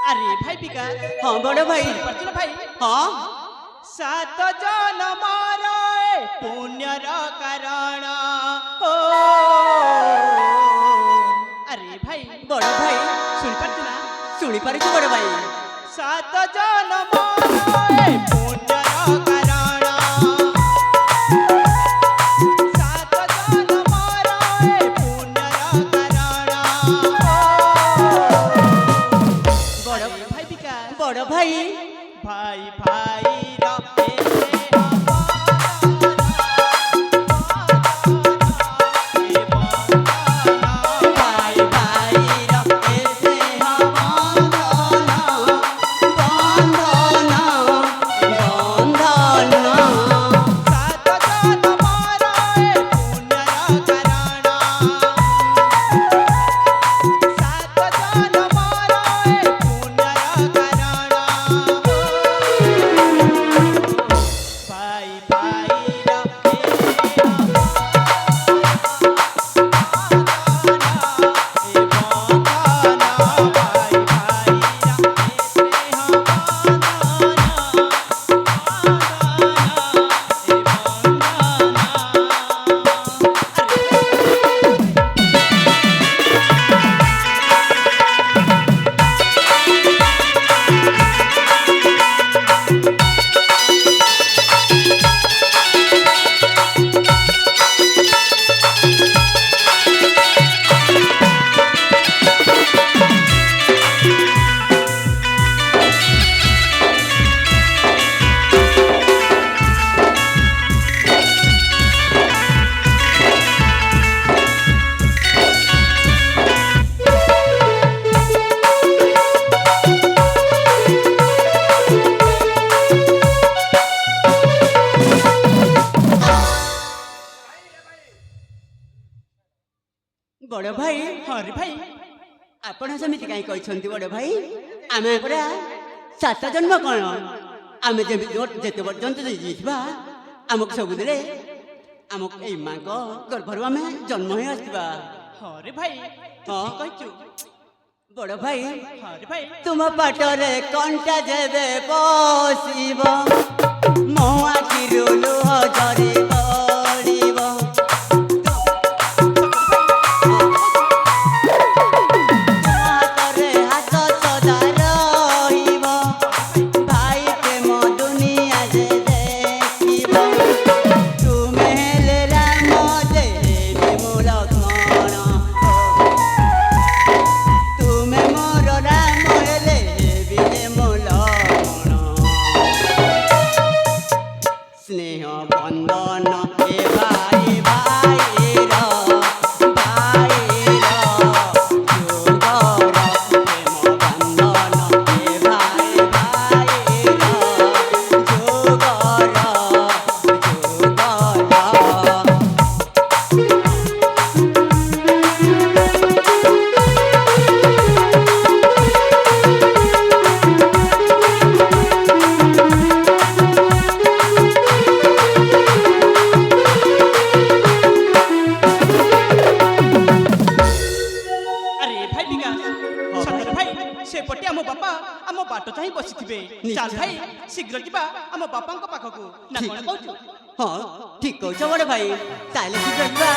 अरे भाई विकास। हाँ बड़ भाई। सुन भाई। हाँ 7 जन्मर पुण्यर कारण हो। अरे भाई बड़ भाई सुन पार्छ ना? शुणी पारे बड़ भाई 7 जन्मर पुण्यर कारण 7 जन्मर पुण्यर कारण बड़ भाई विकास। बड़ भाई भाई भाई बड़ भाई। हाँ रे भाई आपण सेमती कहीं कहते बड़ भाई आम पूरा 7 जन्म कौन आम जिते पर्यंत जीवा आमको सबुदे आमको यही माँ को गर्भर आम जन्म ही आसवा। हाँ रे भाई हाँ कहचु बड़ भाई। हाँ रे भाई तुम पाटरे कंटा जेबे बसिब मो आखिरु लुह झरी पड़िब हातरे हाथ सदा रहिब भाई प्रेम दुनिया जे देखिब तुमे हेले राम देवी मो लक्ष्मण तुमे मोर राम हेले विजे मो लक्ष्मण स्नेह बंधन ए भाई भाईर भाईर जुगर प्रेम बंधन ए भाई भाईर जुगर जुगर अरे भाई विकास सतर भाई से पटे आम बापा आम बाट चाह बसी चल भाई शीघ्र जा आम बापा पाखक ना कौन कहू। हाँ ठीक कौच बड़ भाई ताले शीघ्र जा।